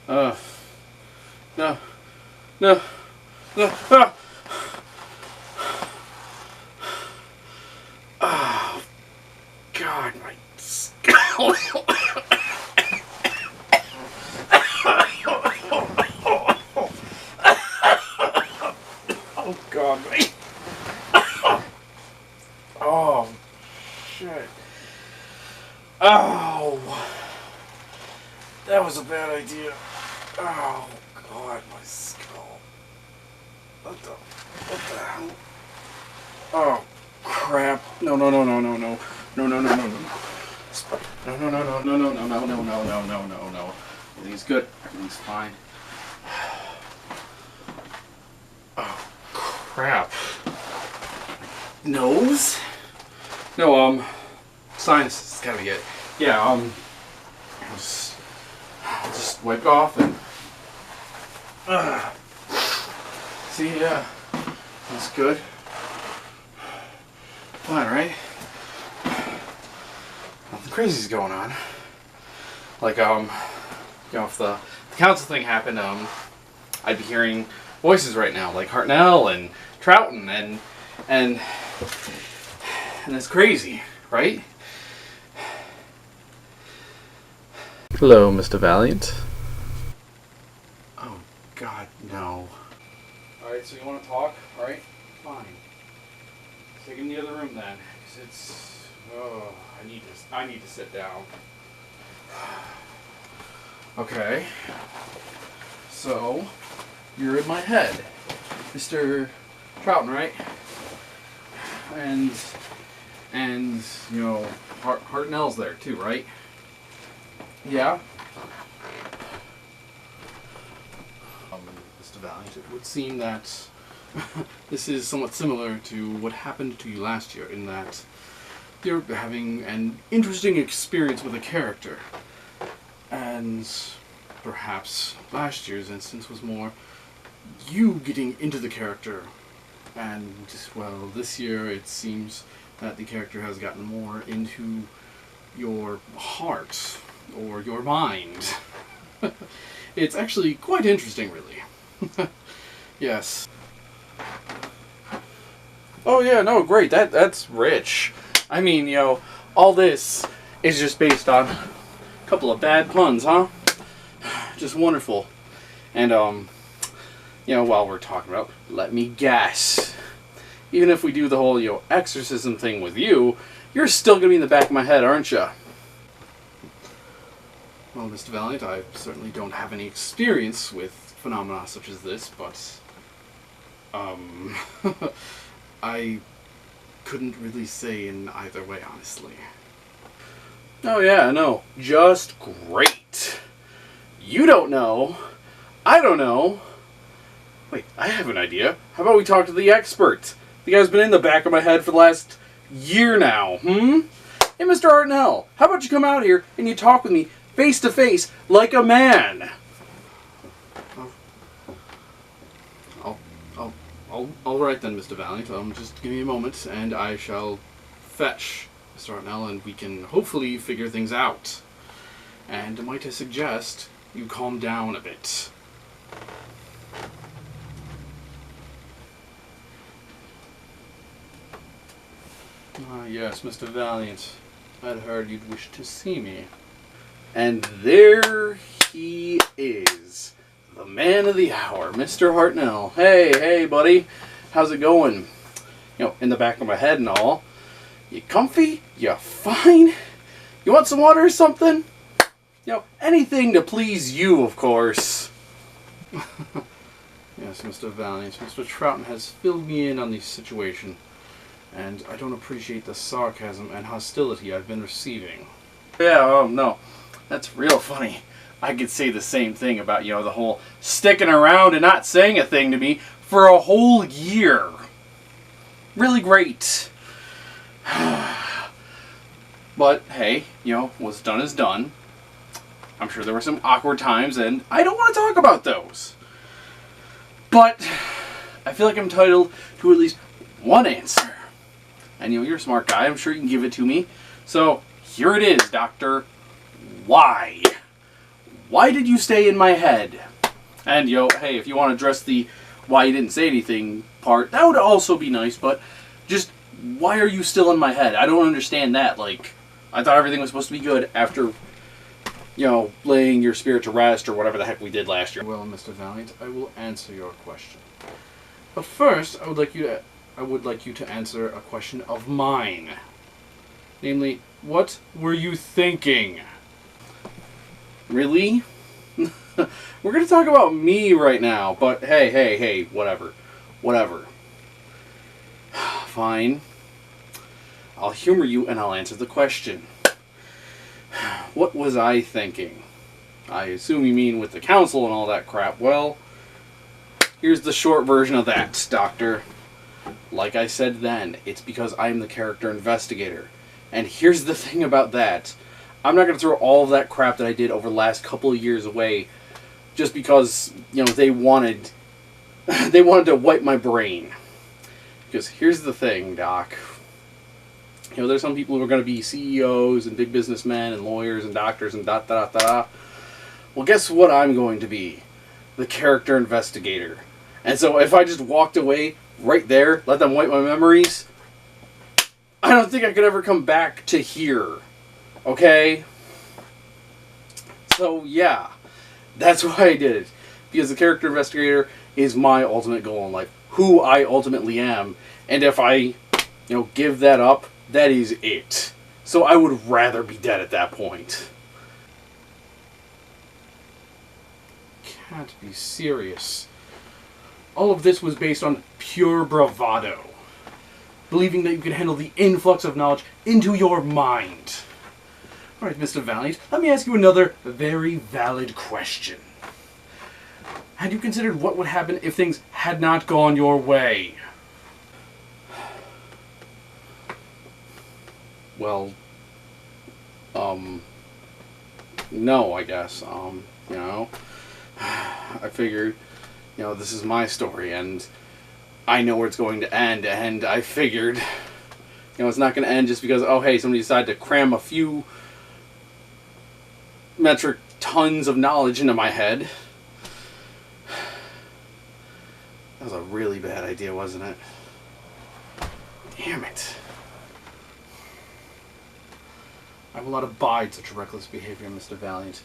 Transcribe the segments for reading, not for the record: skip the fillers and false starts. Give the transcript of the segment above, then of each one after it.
No. No. No. Ah. Oh, God, my skull. Oh, God, my... Oh, shit. Oh. That was a bad idea. Oh, God, my skull. What the hell? Oh, crap. No. No. Everything's good. Everything's fine. Oh, crap. Nose? No, sinus. It's gotta be it. Yeah, I'll just wipe off and... See, yeah. That's good. Fine, right? Nothing crazy's going on. Like, if the council thing happened, I'd be hearing voices right now, like Hartnell and Trouton, and it's crazy, right? Hello, Mr. Valiant. Oh, God, no. Alright, so you want to talk? Alright, fine. Take him in the other room then, because it's... Oh, I need to sit down. Okay. So, you're in my head. Mr. Trouton, right? And you know, Hartnell's there too, right? Yeah? Mr. Valiant, it would seem that this is somewhat similar to what happened to you last year, in that you're having an interesting experience with a character. And perhaps last year's instance was more you getting into the character. And, well, this year it seems that the character has gotten more into your heart, or your mind. It's actually quite interesting, really. Yes. Oh yeah, no, great, that's rich. I mean, you know, all this is just based on a couple of bad puns, huh? Just wonderful. And, you know, while we're talking about, let me guess. Even if we do the whole, you know, exorcism thing with you, you're still going to be in the back of my head, aren't you? Well, Mr. Valiant, I certainly don't have any experience with phenomena such as this, but, I couldn't really say in either way, honestly. Oh yeah, no, just great. You don't know. I don't know. Wait, I have an idea. How about we talk to the expert? The guy's been in the back of my head for the last year now, Hey, Mr. Hartnell, how about you come out here and you talk with me face to face like a man? All right then, Mr. Valiant. Just give me a moment, and I shall fetch Mr. Hartnell, and we can hopefully figure things out. And might I suggest you calm down a bit? Ah, yes, Mr. Valiant. I'd heard you'd wish to see me. And there he is. The man of the hour, Mr. Hartnell. Hey, buddy. How's it going? You know, in the back of my head and all. You comfy? You fine? You want some water or something? You know, anything to please you, of course. Yes, Mr. Valiant. Mr. Trouton has filled me in on the situation. And I don't appreciate the sarcasm and hostility I've been receiving. Yeah, no. That's real funny. I could say the same thing about, you know, the whole sticking around and not saying a thing to me for a whole year. Really great. But, hey, you know, what's done is done. I'm sure there were some awkward times, and I don't want to talk about those. But I feel like I'm entitled to at least one answer. And, you know, you're a smart guy. I'm sure you can give it to me. So, here it is, Doctor. Why? why did you stay in my head? And, hey, if you want to address the why you didn't say anything part, that would also be nice, but just, why are you still in my head? I don't understand that. Like, I thought everything was supposed to be good after, laying your spirit to rest or whatever the heck we did last year. Well, Mr. Valiant, I will answer your question. But first, I would like you to answer a question of mine. Namely, what were you thinking? Really? We're going to talk about me right now, but hey, whatever. Fine. I'll humor you and I'll answer the question. What was I thinking? I assume you mean with the council and all that crap. Well, here's the short version of that, Doctor. Like I said then, it's because I'm the character investigator. And here's the thing about that. I'm not going to throw all of that crap that I did over the last couple of years away just because, they wanted to wipe my brain. Because here's the thing, Doc. There's some people who are going to be CEOs and big businessmen and lawyers and doctors and da-da-da-da. Well, guess what I'm going to be? The character investigator. And so if I just walked away right there, let them wipe my memories, I don't think I could ever come back to here. Okay? So, yeah. That's why I did it. Because the character investigator is my ultimate goal in life. Who I ultimately am. And if I, give that up, that is it. So I would rather be dead at that point. Can't be serious. All of this was based on pure bravado. Believing that you could handle the influx of knowledge into your mind. Alright, Mr. Valiant, let me ask you another very valid question. Had you considered what would happen if things had not gone your way? Well, no, I guess. I figured, this is my story, and I know where it's going to end, and I figured, it's not going to end just because, oh, hey, somebody decided to cram a few metric tons of knowledge into my head. That was a really bad idea, wasn't it? Damn it. I will not abide such reckless behavior, Mr. Valiant.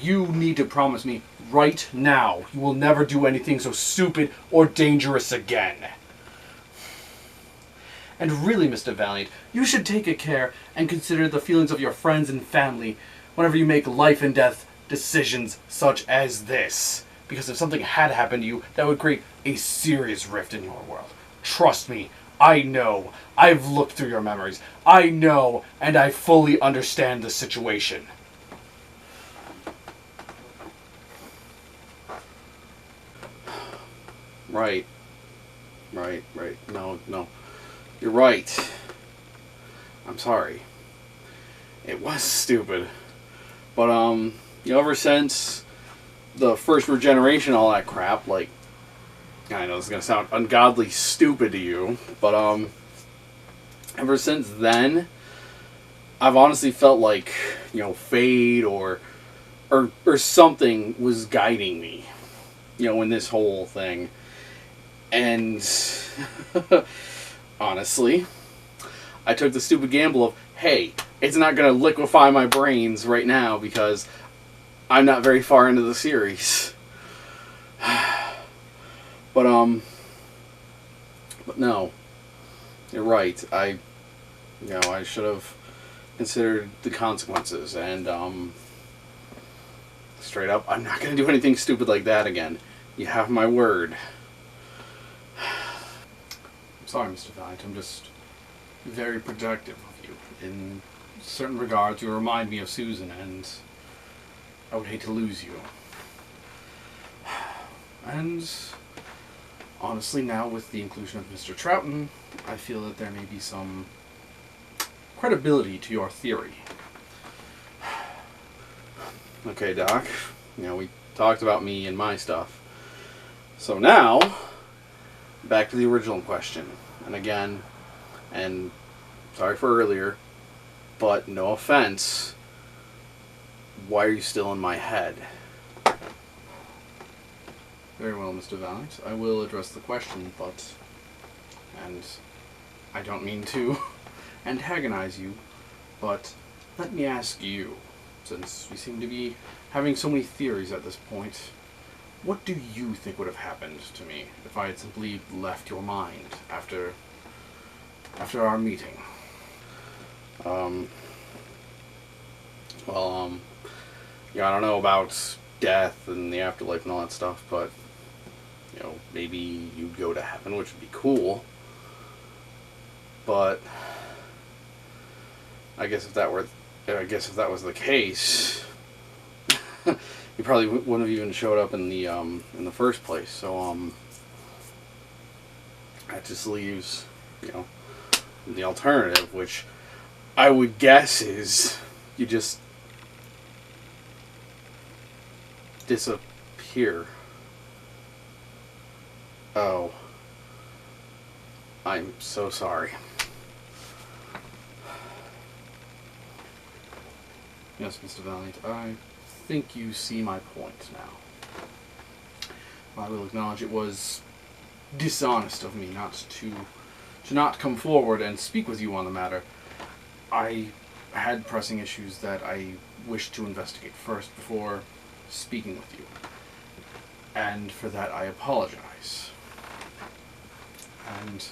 You need to promise me right now you will never do anything so stupid or dangerous again. And really, Mr. Valiant, you should take a care and consider the feelings of your friends and family whenever you make life and death decisions such as this. Because if something had happened to you, that would create a serious rift in your world. Trust me, I know. I've looked through your memories. I know, and I fully understand the situation. Right. No. You're right. I'm sorry. It was stupid. But, ever since the first regeneration, all that crap, like, I know this is going to sound ungodly stupid to you, but, ever since then, I've honestly felt like, fate or something was guiding me, in this whole thing. And, honestly, I took the stupid gamble of, hey, it's not going to liquefy my brains right now because I'm not very far into the series. But no, you're right. I should have considered the consequences, and, straight up, I'm not going to do anything stupid like that again. You have my word. I'm sorry, Mr. Valiant. I'm just very protective of you. In certain regards, you remind me of Susan, and I would hate to lose you. And honestly, now with the inclusion of Mr. Troughton, I feel that there may be some credibility to your theory. Okay, Doc. We talked about me and my stuff. So now, back to the original question. And again, and sorry for earlier, but no offense, why are you still in my head? Very well, Mr. Valiant. I will address the question, but... And I don't mean to antagonize you, but let me ask you, since we seem to be having so many theories at this point, what do you think would have happened to me if I had simply left your mind after our meeting? Yeah, I don't know about death and the afterlife and all that stuff, but, maybe you'd go to heaven, which would be cool. But I guess if that was the case, you probably wouldn't have even showed up in the first place. So that just leaves, the alternative, which I would guess is you just disappear. Oh, I'm so sorry. Yes, Mr. Valiant, I think you see my point now. I will acknowledge it was dishonest of me not to come forward and speak with you on the matter. I had pressing issues that I wished to investigate first before speaking with you. And for that I apologize. And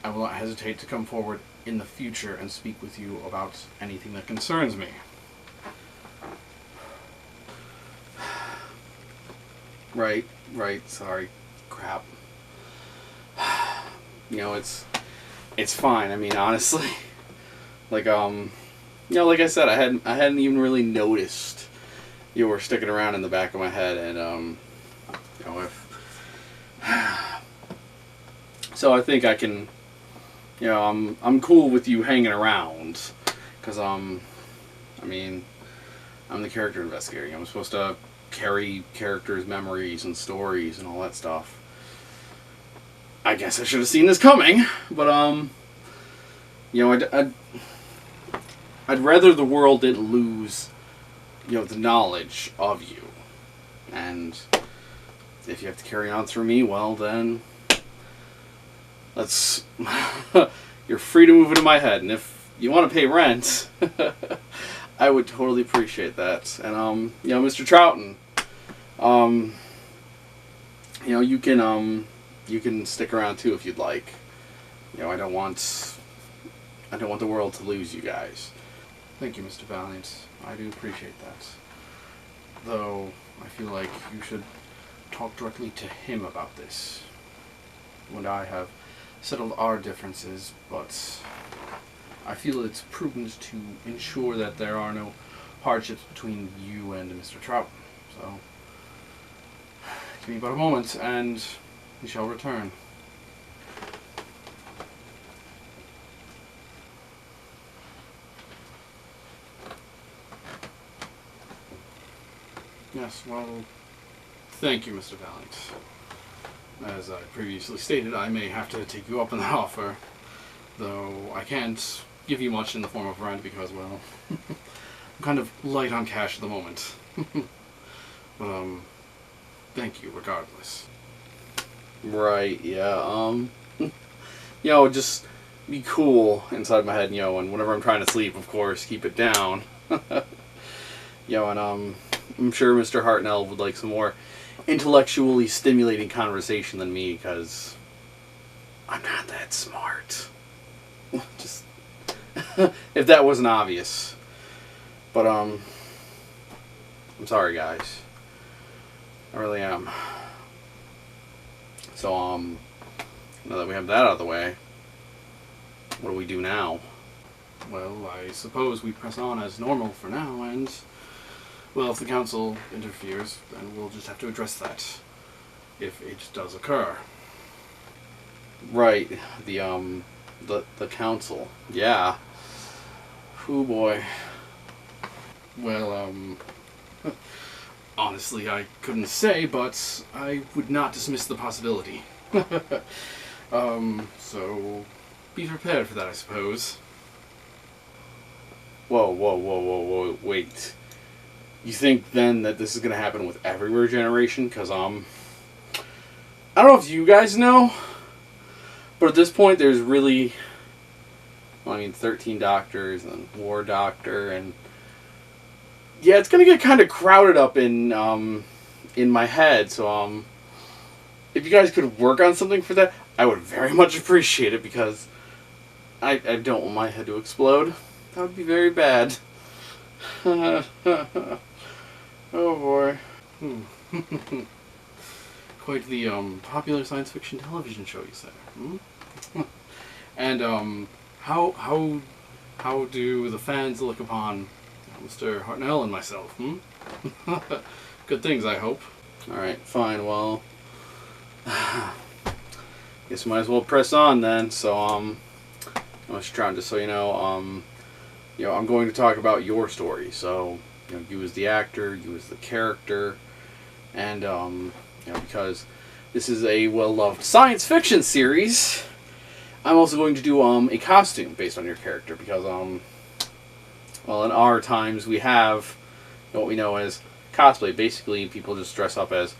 I will not hesitate to come forward in the future and speak with you about anything that concerns me. Right, sorry. Crap. It's fine. I mean, honestly, like I said, I hadn't even really noticed you were sticking around in the back of my head, and so I think I can, I'm cool with you hanging around, because I'm the character investigator. I'm supposed to carry characters' memories and stories and all that stuff. I guess I should have seen this coming, but I'd rather the world didn't lose, the knowledge of you. And if you have to carry on through me, well then, let's. You're free to move into my head, and if you want to pay rent, I would totally appreciate that. And Mr. Troughton, you can stick around too if you'd like. I don't want the world to lose you guys. Thank you, Mr. Valiant. I do appreciate that. Though I feel like you should talk directly to him about this. You and I have settled our differences, but I feel it's prudent to ensure that there are no hardships between you and Mr. Troughton. So, give me but a moment, and we shall return. Yes, well, thank you, Mr. Valiant. As I previously stated, I may have to take you up on that offer, though I can't give you much in the form of rent because, well, I'm kind of light on cash at the moment. But, thank you regardless. Right, yeah, just be cool inside my head, and whenever I'm trying to sleep, of course, keep it down. And, I'm sure Mr. Hartnell would like some more intellectually stimulating conversation than me, because I'm not that smart. Just, if that wasn't obvious. But, I'm sorry, guys. I really am. So, now that we have that out of the way, what do we do now? Well, I suppose we press on as normal for now, and, well, if the council interferes, then we'll just have to address that, if it does occur. Right, the council. Yeah. Oh boy. Well, honestly, I couldn't say, but I would not dismiss the possibility. So be prepared for that, I suppose. Whoa, wait. You think then that this is going to happen with every regeneration? Because, I don't know if you guys know, but at this point there's really, well, I mean, 13 doctors and War Doctor, and yeah, it's gonna get kind of crowded up in my head. So if you guys could work on something for that, I would very much appreciate it, because I don't want my head to explode. That would be very bad. Oh boy. Quite the popular science fiction television show, you say? Hmm? And how do the fans look upon Mr. Hartnell and myself? Hmm? Good things, I hope. All right, fine. Well, guess we might as well press on then. So I'm just trying to, so you know, I'm going to talk about your story. So you as the actor, you as the character, and because this is a well-loved science fiction series, I'm also going to do a costume based on your character, because well, in our times we have what we know as cosplay. Basically, people just dress up as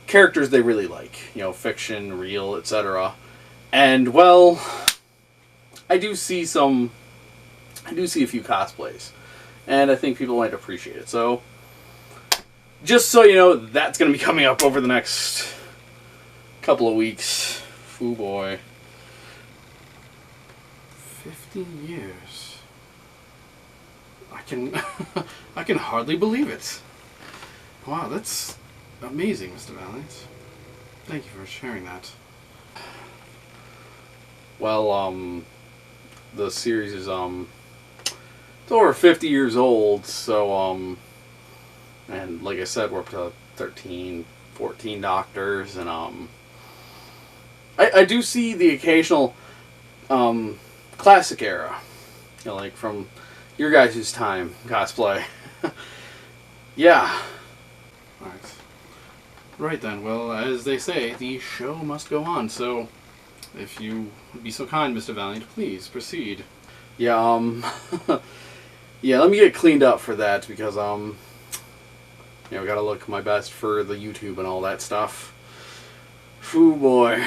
characters they really like, fiction, real, etc. And well, I do see a few cosplays, and I think people might appreciate it. So, just so you know, that's going to be coming up over the next couple of weeks. Ooh boy. 15 years. I can hardly believe it. Wow, that's amazing, Mr. Valiant. Thank you for sharing that. Well, the series is it's over 50 years old, so and like I said, we're up to 13, 14 doctors, and I do see the occasional classic era, like from your guys' time cosplay. Yeah. Alright. Right then, well, as they say, the show must go on, so if you would be so kind, Mr. Valiant, please proceed. Yeah, yeah, let me get cleaned up for that, because, I gotta look my best for the YouTube and all that stuff. Ooh boy.